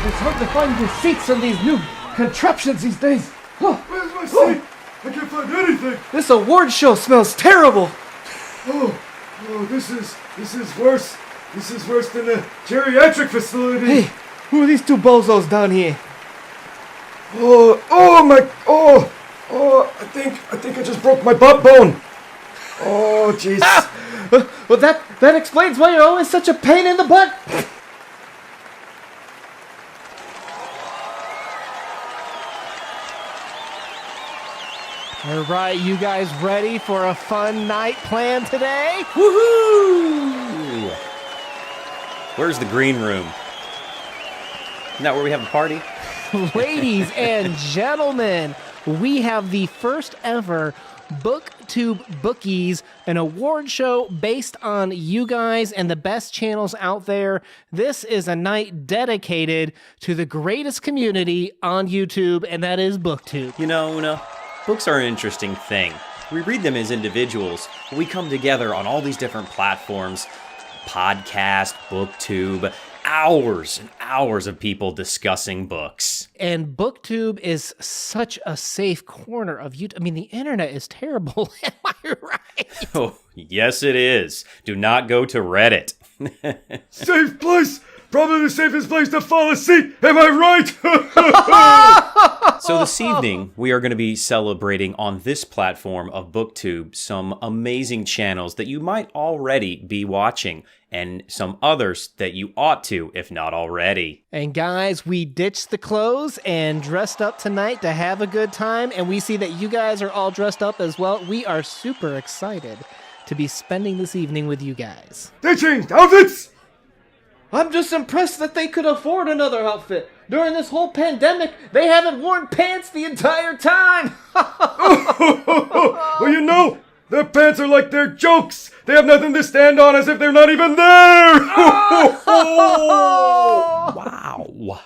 It's hard to find the seats on these new contraptions these days. Where's my seat? I can't find anything. This award show smells terrible. Oh, this is worse. This is worse than the geriatric facility. Hey, who are these two bozos down here? I think I just broke my butt bone. Oh, jeez. Well, that explains why you're always such a pain in the butt. All right, you guys ready for a fun night planned today? Woohoo! Where's the green room? Isn't that where we have a party? Ladies and gentlemen, we have the first ever BookTube Bookies, an award show based on you guys and the best channels out there. This is a night dedicated to the greatest community on YouTube, and that is BookTube. You know, Una, books are an interesting thing. We read them as individuals, but we come together on all these different platforms, podcast, BookTube, hours and hours of people discussing books. And BookTube is such a safe corner of YouTube. I mean, the internet is terrible. Am I right? Oh, yes it is. Do not go to Reddit. Safe place. Probably the safest place to fall asleep. Am I right? So this evening, we are going to be celebrating on this platform of BookTube some amazing channels that you might already be watching, and some others that you ought to, if not already. And guys, we ditched the clothes and dressed up tonight to have a good time, and we see that you guys are all dressed up as well. We are super excited to be spending this evening with you guys. They changed outfits. I'm just impressed that they could afford another outfit. During this whole pandemic, they haven't worn pants the entire time. Well, you know, their pants are like their jokes. They have nothing to stand on, as if they're not even there. Wow.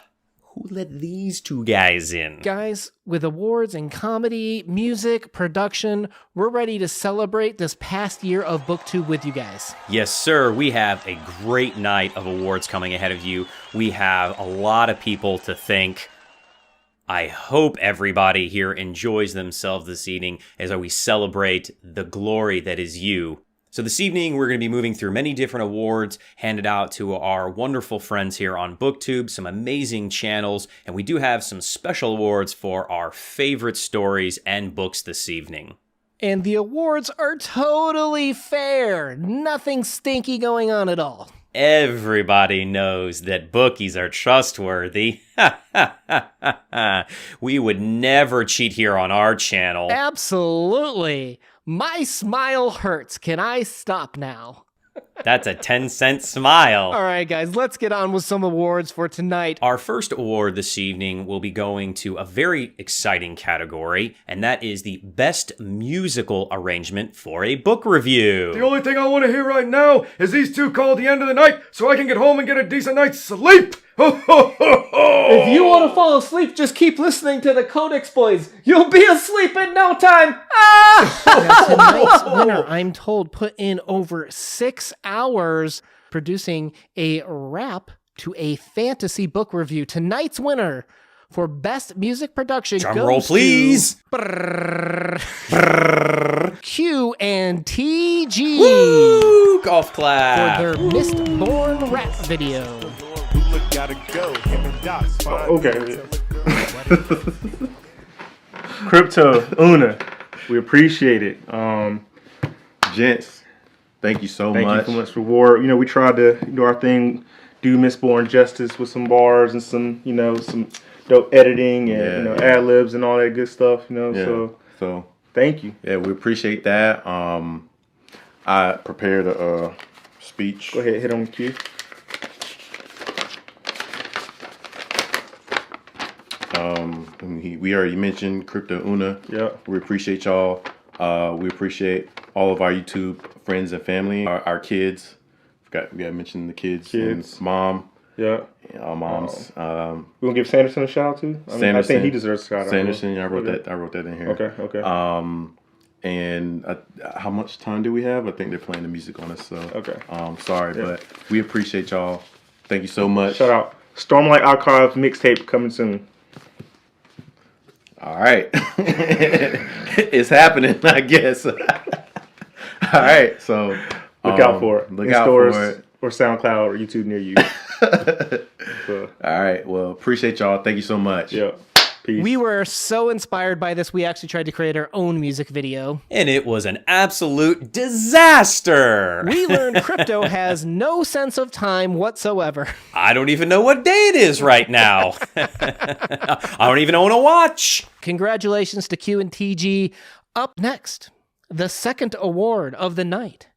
Who let these two guys in? Guys, with awards in comedy, music, production, we're ready to celebrate this past year of BookTube with you guys. Yes, sir. We have a great night of awards coming ahead of you. We have a lot of people to thank. I hope everybody here enjoys themselves this evening as we celebrate the glory that is you. So this evening, we're going to be moving through many different awards handed out to our wonderful friends here on BookTube, some amazing channels, and we do have some special awards for our favorite stories and books this evening. And the awards are totally fair. Nothing stinky going on at all. Everybody knows that bookies are trustworthy. We would never cheat here on our channel. Absolutely. My smile hurts. Can I stop now? That's a 10-cent smile. All right, guys, let's get on with some awards for tonight. Our first award this evening will be going to a very exciting category, and that is the Best Musical Arrangement for a Book Review. The only thing I want to hear right now is these two call at the end of the night so I can get home and get a decent night's sleep. If you want to fall asleep, just keep listening to the Codex Boys. You'll be asleep in no time. Now, tonight's winner, I'm told, put in over 6 hours producing a rap to a fantasy book review. Tonight's winner for Best Music Production Drum goes roll, please. Q and TG. Woo! Golf clap. For their Mistborn rap video. Okay. Crypto, Una, we appreciate it. Gents, thank you so Thank much. you so much for war. You know, we tried to do our thing, do Mistborn justice with some bars and some, you know, some dope editing and you know, ad libs and all that good stuff. You know, so thank you. Yeah, we appreciate that. I prepared a speech. Go ahead, hit on cue. We already mentioned Crypto Una. Yeah. We appreciate y'all. We appreciate all of our YouTube friends and family, our kids. We got to mention the kids. And mom. Yeah. Our moms. We gonna give Sanderson a shout out too. I think he deserves a shout out. Sanderson. I wrote that in here. Okay. And how much time do we have? I think they're playing the music on us. So okay. Sorry, but we appreciate y'all. Thank you so much. Shout out Stormlight Archive mixtape coming soon. All right. It's happening, I guess. All right, so look out for it. Look in out stores for it. Or SoundCloud or YouTube near you. So, all right, well, appreciate y'all. Thank you so much. Yeah. Peace. We were so inspired by this, we actually tried to create our own music video. And it was an absolute disaster. We learned crypto has no sense of time whatsoever. I don't even know what day it is right now. I don't even own a watch. Congratulations to Q and TG. Up next, the second award of the night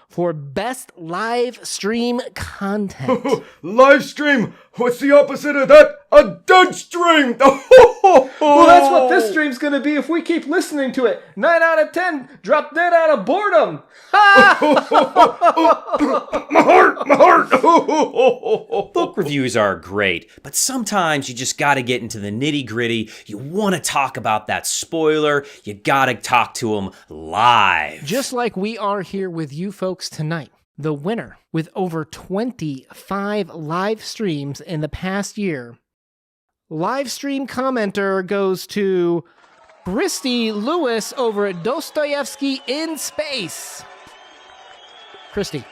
for Best Live Stream Content. Live stream. What's the opposite of that? A dead stream. Well, that's what this stream's gonna be if we keep listening to it. 9 out of 10 drop dead out of boredom. My heart. Book reviews are great, but sometimes you just gotta get into the nitty gritty. You wanna talk about that spoiler, you gotta talk to them live. Just like we are here with you folks tonight. The winner, with over 25 live streams in the past year, live stream commenter goes to Christy Lewis over Dostoevsky in Space. Christy?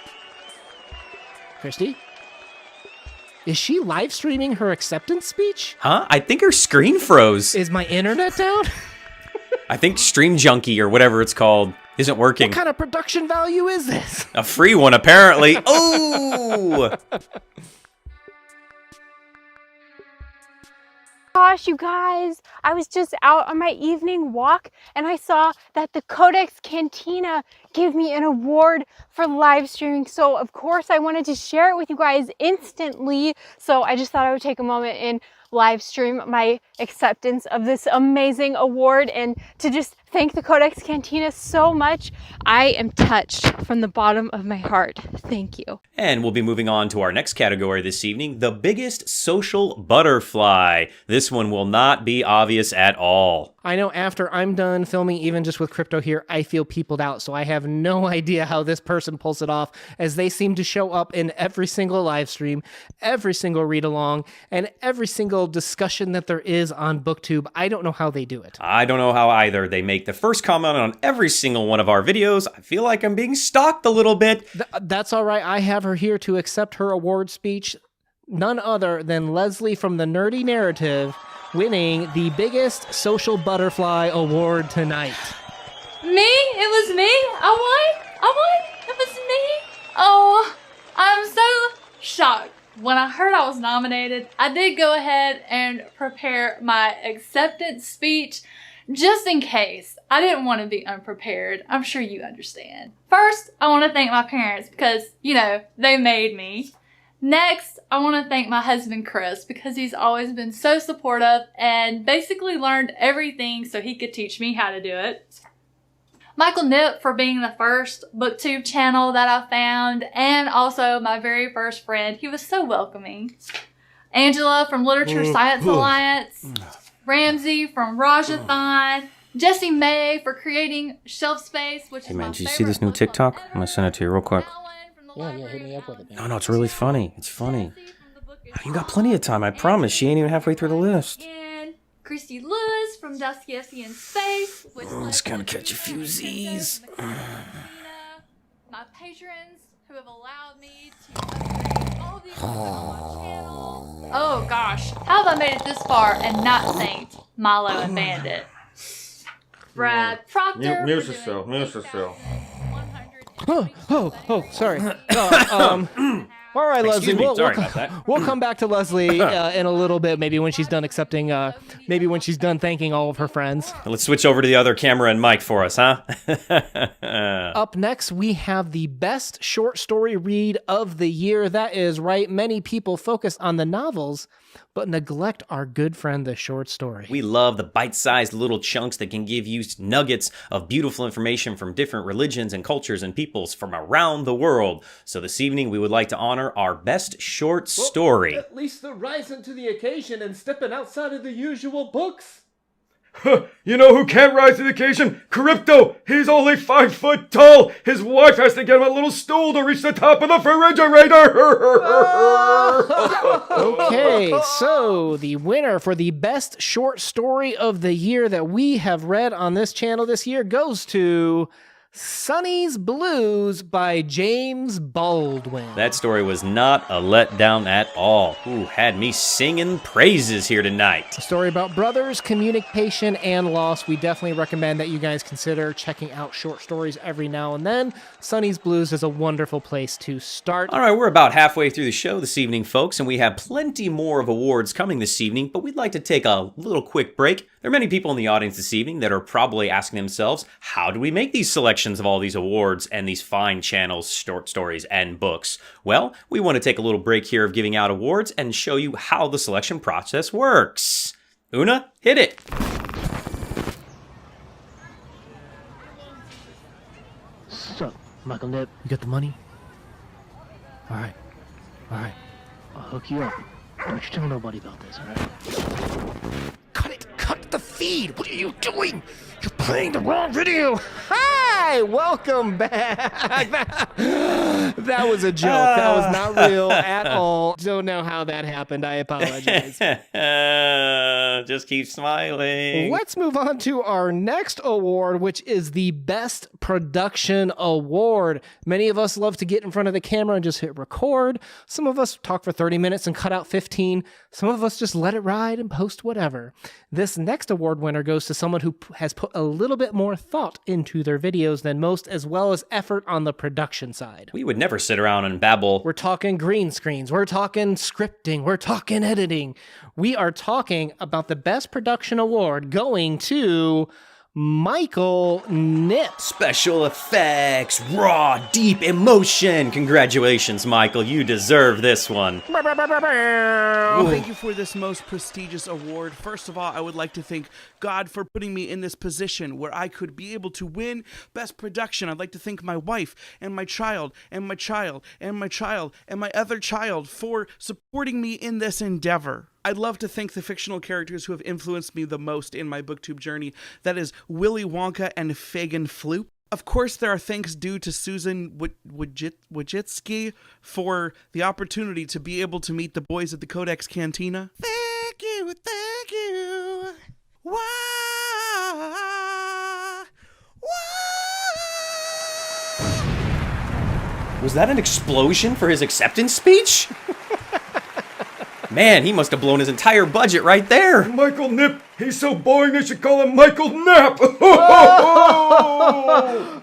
Is she live streaming her acceptance speech? Huh? I think her screen froze. Is my internet down? I think Stream Junkie or whatever it's called isn't working. What kind of production value is this? A free one, apparently. Oh! Gosh, you guys, I was just out on my evening walk and I saw that the Codex Cantina gave me an award for live streaming. So of course I wanted to share it with you guys instantly. So I just thought I would take a moment and live stream my acceptance of this amazing award and to just thank the Codex Cantina so much. I am touched from the bottom of my heart. Thank you. And we'll be moving on to our next category this evening, the biggest social butterfly. This one will not be obvious at all. I know after I'm done filming, even just with crypto here, I feel peopled out. So I have no idea how this person pulls it off, as they seem to show up in every single live stream, every single read along, and every single discussion that there is on BookTube. I don't know how they do it. I don't know how either. They make the first comment on every single one of our videos. I feel like I'm being stalked a little bit. That's all right. I have her here to accept her award speech. None other than Leslie from the Nerdy Narrative, winning the biggest social butterfly award tonight. Me? It was me? I won? It was me? Oh, I'm so shocked. When I heard I was nominated, I did go ahead and prepare my acceptance speech just in case. I didn't want to be unprepared. I'm sure you understand. First, I want to thank my parents because, you know, they made me. Next, I want to thank my husband, Chris, because he's always been so supportive and basically learned everything so he could teach me how to do it. Michael Nip for being the first BookTube channel that I found, and also my very first friend. He was so welcoming. Angela from Literature Science Alliance. Ramsey from Rajathon. Jesse May for creating Shelf Space, which is my favorite. Did you see this new TikTok? I'm gonna send it to you real quick. Yeah, hit me up with it, man. No, it's really funny. It's funny. You got plenty of time, I promise. She ain't even halfway through the list. And Christy Lewis from Dostoevsky in Space. Just gonna catch a few Z's. My patrons who have allowed me to upgrade all these on my channel. Oh gosh, how have I made it this far and not thanked Milo and Bandit? Brad Proctor. Mute yourself. Sorry. All right, Leslie. Excuse me. Sorry about that. We'll come back to Leslie in a little bit, maybe when she's done accepting, maybe when she's done thanking all of her friends. Let's switch over to the other camera and mic for us, huh? Up next, we have the best short story read of the year. That is right. Many people focus on the novels, but neglect our good friend, the short story. We love the bite-sized little chunks that can give you nuggets of beautiful information from different religions and cultures and peoples from around the world. So this evening, we would like to honor our best short story. At least they're rising to the occasion and stepping outside of the usual books. You know who can't rise to the occasion? Crypto! He's only 5 foot tall! His wife has to get him a little stool to reach the top of the refrigerator! Okay, so the winner for the best short story of the year that we have read on this channel this year goes to Sonny's Blues by James Baldwin. That story was not a letdown at all. Ooh, had me singing praises here tonight. A story about brothers, communication, and loss. We definitely recommend that you guys consider checking out short stories every now and then. Sonny's Blues is a wonderful place to start. All right, we're about halfway through the show this evening, folks, and we have plenty more of awards coming this evening, but we'd like to take a little quick break. There are many people in the audience this evening that are probably asking themselves, how do we make these selections of all these awards and these fine channels, short stories, and books? Well, we want to take a little break here of giving out awards and show you how the selection process works. Una, hit it. So, Michael Nip, you got the money? All right. I'll hook you up. Don't you tell nobody about this, all right? Cut it! Cut the feed! What are you doing? You're playing the wrong video! Hi! Welcome back! That was a joke. That was not real at all. Don't know how that happened. I apologize. Just keep smiling. Let's move on to our next award, which is the Best Production Award. Many of us love to get in front of the camera and just hit record. Some of us talk for 30 minutes and cut out 15. Some of us just let it ride and post whatever. This next award winner goes to someone who has put a little bit more thought into their videos than most, as well as effort on the production side. We would never sit around and babble. We're talking green screens. We're talking scripting. We're talking editing. We are talking about the Best Production Award going to Michael Nip. Special effects, raw, deep emotion. Congratulations, Michael. You deserve this one. Thank you for this most prestigious award. First of all, I would like to thank God for putting me in this position where I could be able to win Best Production. I'd like to thank my wife and my child and my child and my child and my other child for supporting me in this endeavor. I'd love to thank the fictional characters who have influenced me the most in my booktube journey. That is Willy Wonka and Fagin Floop. Of course, there are thanks due to Susan Wojcicki for the opportunity to be able to meet the boys at the Codex Cantina. Thank you, thank you. Why? Was that an explosion for his acceptance speech? Man, he must have blown his entire budget right there. Michael Nip, he's so boring they should call him Michael Nap.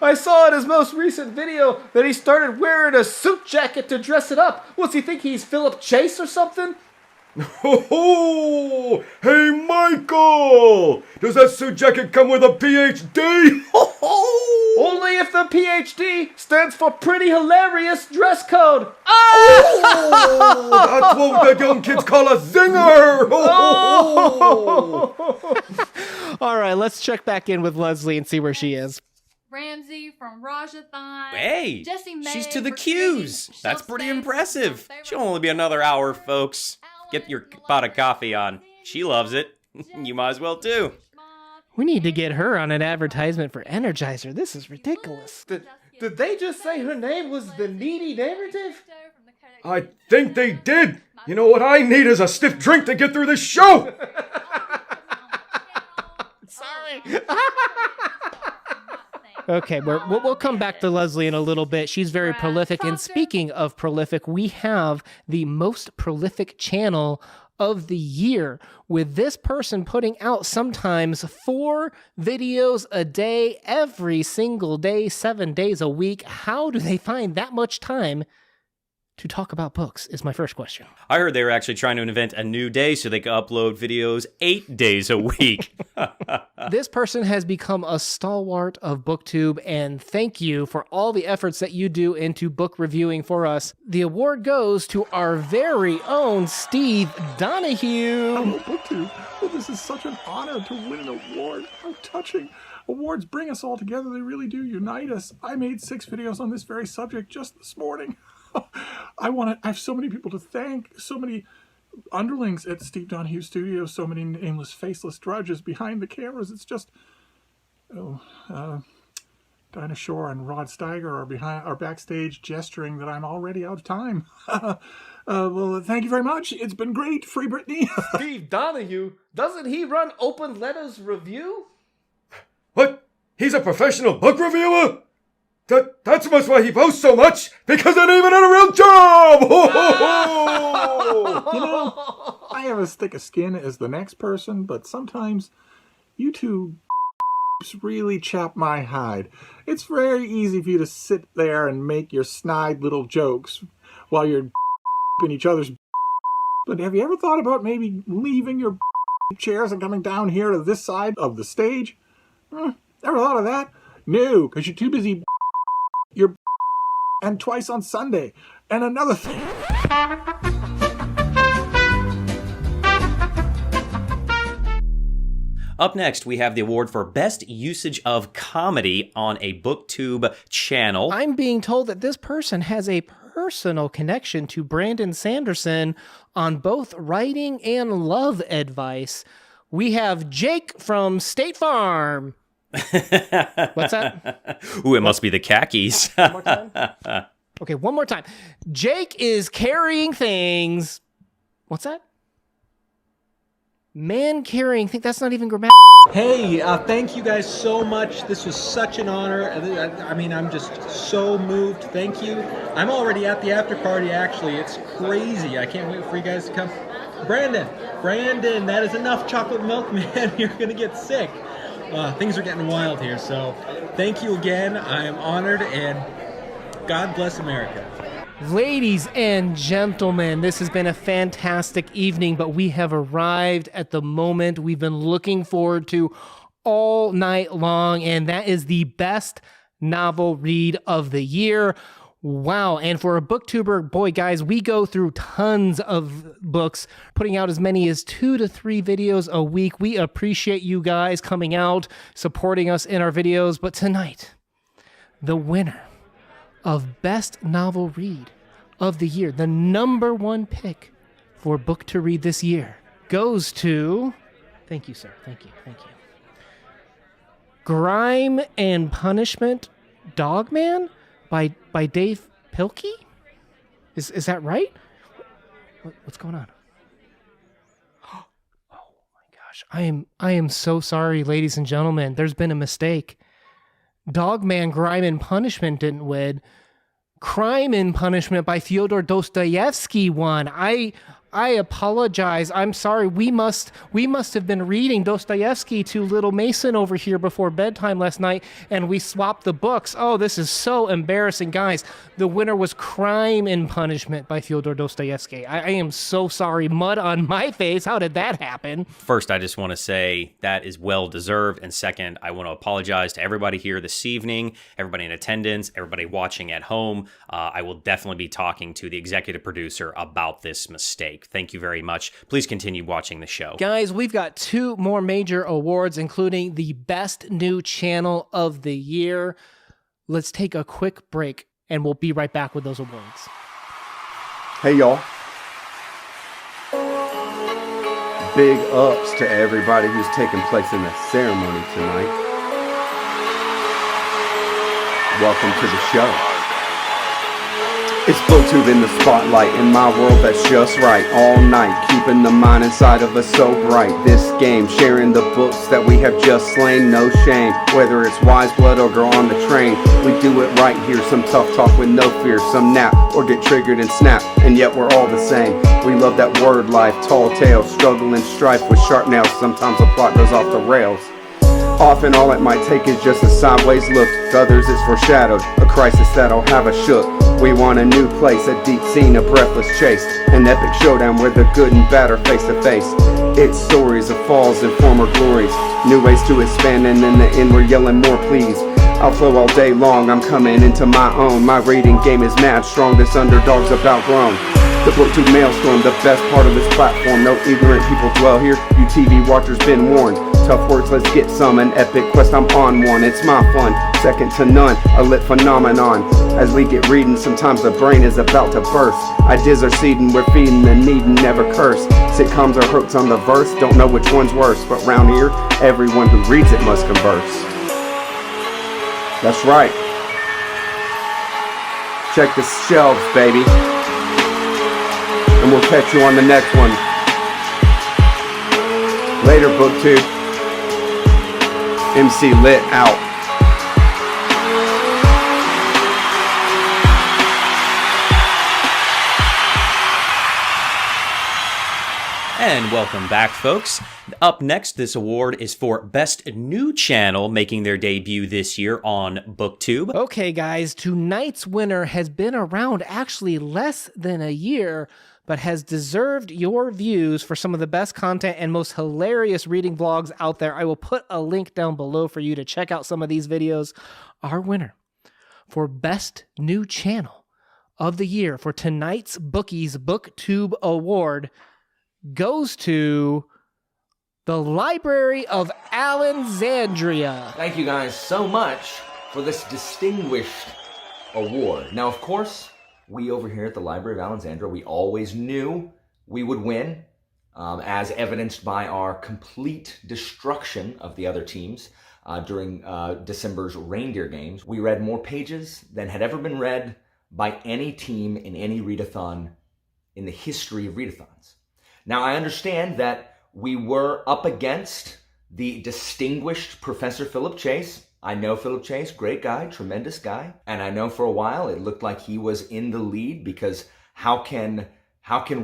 I saw in his most recent video that he started wearing a suit jacket to dress it up. What's he think he's Philip Chase or something? Hey, Michael! Does that suit jacket come with a PhD? Only if the PhD stands for Pretty Hilarious Dress Code. That's what the young kids call a zinger! All right, let's check back in with Leslie and see where she is. Ramsey from Rajathon. Hey, Jessie May she's to the for cues. creating That's shelf pretty stands. impressive. She'll only be another hour, folks. Get your pot of coffee on. She loves it. You might as well too. We need to get her on an advertisement for Energizer. This is ridiculous. Did they just say her name was the Needy Narrative? I think they did. You know what I need is a stiff drink to get through this show. Sorry. Okay, we'll come back to Leslie in a little bit. She's very prolific. And speaking of prolific, we have the most prolific channel of the year, with this person putting out sometimes 4 videos a day, every single day, 7 days a week. How do they find that much time to talk about books is my first question. I heard they were actually trying to invent a new day so they could upload videos 8 days a week. This person has become a stalwart of BookTube, and thank you for all the efforts that you do into book reviewing for us. The award goes to our very own Steve Donahue. Hello, BookTube. Well, this is such an honor to win an award. How touching. Awards bring us all together. They really do unite us. I made 6 videos on this very subject just this morning. I have so many people to thank, so many underlings at Steve Donahue Studios, so many nameless, faceless drudges behind the cameras. It's just, Dinah Shore and Rod Steiger are backstage gesturing that I'm already out of time. Well, thank you very much. It's been great. Free Britney. Steve Donahue? Doesn't he run Open Letters Review? What? He's a professional book reviewer? That's why he posts so much, because it ain't even a real job! You know, I have as thick a skin as the next person, but sometimes you two really chap my hide. It's very easy for you to sit there and make your snide little jokes while you're in each other's. But have you ever thought about maybe leaving your chairs and coming down here to this side of the stage? Ever thought of that? No, because you're too busy. You're and twice on Sunday. And another thing. Up next, we have the award for Best Usage of Comedy on a BookTube channel. I'm being told that this person has a personal connection to Brandon Sanderson on both writing and love advice. We have Jake from State Farm. What's that? Ooh, it must be the khakis. One more time? Okay, one more time. Jake is carrying things. What's that? Man carrying things. That's not even grammatical. Hey, thank you guys so much. This was such an honor. I mean, I'm just so moved. Thank you. I'm already at the after party, actually. It's crazy. I can't wait for you guys to come. Brandon, that is enough chocolate milk, man. You're going to get sick. Things are getting wild here, so thank you again. I am honored, and God bless America. Ladies and gentlemen, this has been a fantastic evening, but we have arrived at the moment we've been looking forward to all night long, and that is the best novel read of the year. Wow, and for a booktuber, boy, guys, we go through tons of books, putting out as many as 2 to 3 videos a week. We appreciate you guys coming out, supporting us in our videos, but tonight, the winner of Best Novel Read of the Year, the #1 pick for book to read this year, goes to... Thank you, sir. Thank you. Grime and Punishment, Dogman by Dave Pilkey? Is that right? What's going on? Oh my gosh. I am so sorry, ladies and gentlemen. There's been a mistake. Dogman, Grime and Punishment didn't win. Crime and Punishment by Fyodor Dostoevsky won. I apologize. I'm sorry. We must have been reading Dostoevsky to little Mason over here before bedtime last night, and we swapped the books. Oh, this is so embarrassing, guys. The winner was Crime and Punishment by Fyodor Dostoevsky. I am so sorry. Mud on my face. How did that happen? First, I just want to say that is well deserved. And second, I want to apologize to everybody here this evening, everybody in attendance, everybody watching at home. I will definitely be talking to the executive producer about this mistake. Thank you very much. Please continue watching the show. Guys, we've got 2 more major awards, including the Best New Channel of the Year. Let's take a quick break, and we'll be right back with those awards. Hey, y'all. Big ups to everybody who's taking place in the ceremony tonight. Welcome to the show. It's BookTube in the spotlight, in my world that's just right. All night, keeping the mind inside of us so bright. This game, sharing the books that we have just slain, no shame. Whether it's Wise Blood or Girl on the Train, we do it right here. Some tough talk with no fear, some nap or get triggered and snap, and yet we're all the same. We love that word life, tall tales, struggle and strife with sharp nails. Sometimes the plot goes off the rails. Often all it might take is just a sideways look. To others it's foreshadowed, a crisis that'll have us shook. We want a new place, a deep scene, a breathless chase, an epic showdown where the good and bad are face to face. It's stories of falls and former glories, new ways to expand, and in the end we're yelling more please. I'll flow all day long, I'm coming into my own. My rating game is mad strong, this underdog's about grown. The BookTube Maelstrom, the best part of this platform. No ignorant people dwell here, you TV watchers been warned. Tough words, let's get some. An epic quest, I'm on one. It's my fun, second to none. A lit phenomenon. As we get reading, sometimes the brain is about to burst. Ideas are seeding, we're feeding the need and never curse. Sitcoms are hooks on the verse, don't know which one's worse. But round here, everyone who reads it must converse. That's right. Check the shelves, baby. And we'll catch you on the next one. Later, BookTube. MC Lit out. And welcome back, folks. Up next, this award is for Best New Channel, making their debut this year on BookTube. Okay, guys, tonight's winner has been around actually less than a year, but has deserved your views for some of the best content and most hilarious reading vlogs out there. I will put a link down below for you to check out some of these videos. Our winner for Best New Channel of the year for tonight's Bookies BookTube Award goes to the Library of Alexandria. Thank you guys so much for this distinguished award. Now, of course, we over here at the Library of Alexandria, we always knew we would win, as evidenced by our complete destruction of the other teams during December's reindeer games. We read more pages than had ever been read by any team in any readathon in the history of readathons. Now, I understand that we were up against the distinguished Professor Philip Chase. I know Philip Chase, great guy, tremendous guy. And I know for a while it looked like he was in the lead, because how can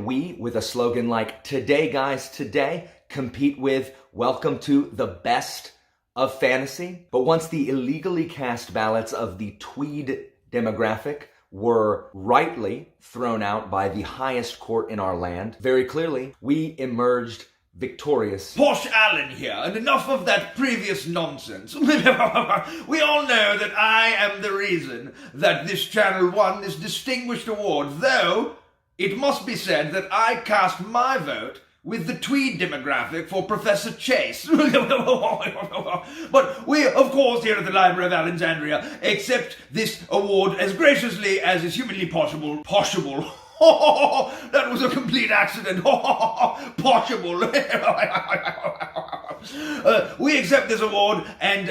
we, with a slogan like "Today, guys, today," compete with "Welcome to the best of fantasy"? But once the illegally cast ballots of the Tweed demographic were rightly thrown out by the highest court in our land, very clearly, we emerged victorious. Posh Allen here, and enough of that previous nonsense. We all know that I am the reason that this channel won this distinguished award, though it must be said that I cast my vote with the Tweed demographic for Professor Chase. But we, of course, here at the Library of Alexandria, accept this award as graciously as is humanly possible. Possible. That was a complete accident. Possible. We accept this award, and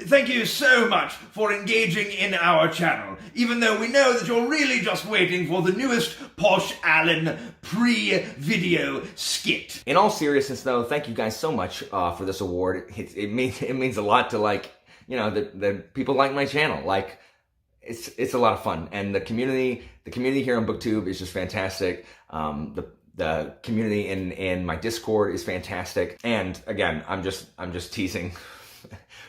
thank you so much for engaging in our channel, even though we know that you're really just waiting for the newest Posh Allen pre-video skit. In all seriousness, though, thank you guys so much for this award. It means a lot to, like, you know, the people like my channel. Like, it's a lot of fun, and the community here on BookTube is just fantastic. The community in my Discord is fantastic. And again, I'm just teasing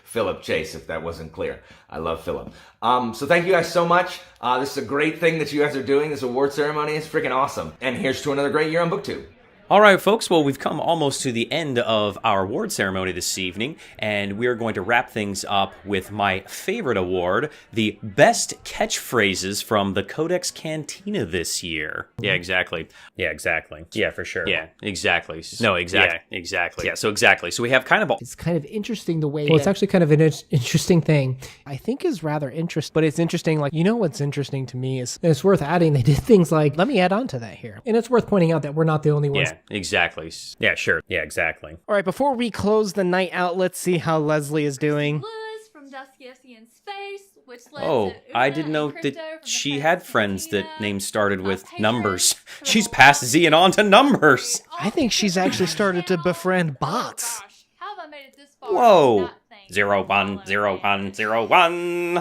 Philip Chase, if that wasn't clear. I love Philip. So thank you guys so much. This is a great thing that you guys are doing. This award ceremony is freaking awesome. And here's to another great year on BookTube. All right, folks, well, we've come almost to the end of our award ceremony this evening, and we're going to wrap things up with my favorite award, the Best Catchphrases from the Codex Cantina this year. Yeah, exactly. Yeah, exactly. Yeah, for sure. Yeah, exactly. No, exactly. Yeah, exactly. Yeah, so exactly. So we have kind of... It's kind of interesting the way... Well, it's actually kind of an interesting thing. I think is rather interesting, but it's interesting, like, you know what's interesting to me is, and it's worth adding, they did things like, let me add on to that here. And it's worth pointing out that we're not the only ones. Yeah. Exactly. Yeah, sure. Yeah, exactly. All right, before we close the night out, let's see how Leslie is doing. Lewis from Dostoevsky's Face, which led Oh, to I didn't know that she had friends that names started with numbers. She's passed Z on to numbers. I think she's actually started to befriend bots. How have I made it this far? Whoa. 010101.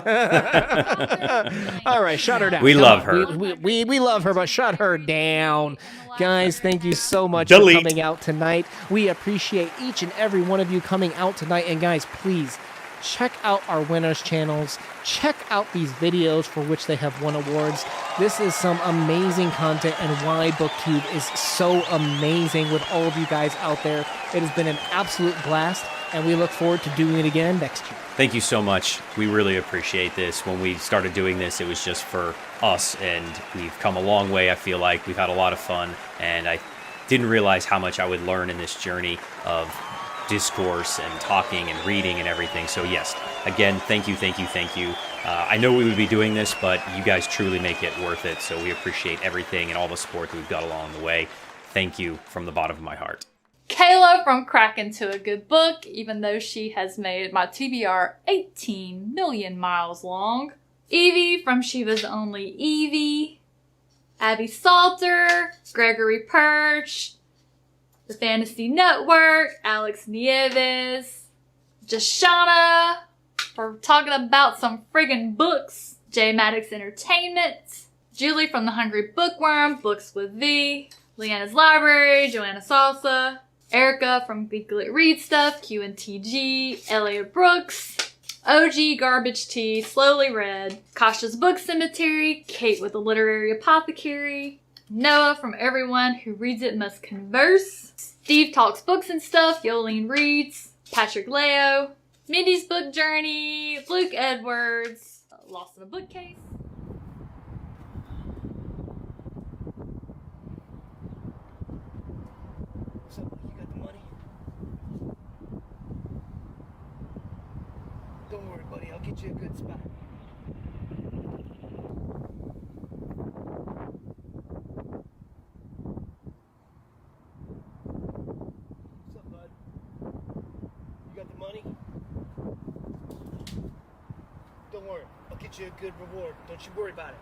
All right, shut her down. We love her. We love her, but shut her down. Guys, thank you so much Delete. for coming out tonight. We appreciate each and every one of you coming out tonight. And guys, please check out our winners' channels. Check out these videos for which they have won awards. This is some amazing content, and why BookTube is so amazing with all of you guys out there. It has been an absolute blast, and we look forward to doing it again next year. Thank you so much. We really appreciate this. When we started doing this, it was just for us, and we've come a long way. I feel like we've had a lot of fun, and I didn't realize how much I would learn in this journey of discourse and talking and reading and everything. So yes, again, thank you. I know we would be doing this, but you guys truly make it worth it. So we appreciate everything and all the support that we've got along the way. Thank you from the bottom of my heart. Kayla from Cracking to a Good Book, even though she has made my TBR 18 million miles long. Evie from Shiva's Only Evie. Abby Salter, Gregory Perch, The Fantasy Network, Alex Nieves, Jashana for talking about some friggin' books, J Maddox Entertainment, Julie from The Hungry Bookworm, Books with V, Leanna's Library, Joanna Salsa, Erica from Geeklit Read Stuff, QNTG, Elliot Brooks, OG Garbage Tea, Slowly Read, Kasha's Book Cemetery, Kate with the Literary Apothecary, Noah from Everyone Who Reads It Must Converse, Steve Talks Books and Stuff, Yolene Reads, Patrick Leo, Mindy's Book Journey, Luke Edwards, Lost in a Bookcase. What's up? You got the money? Don't worry, buddy. I'll get you a good spot. What's up, bud? You got the money? Don't worry. I'll get you a good reward. Don't you worry about it.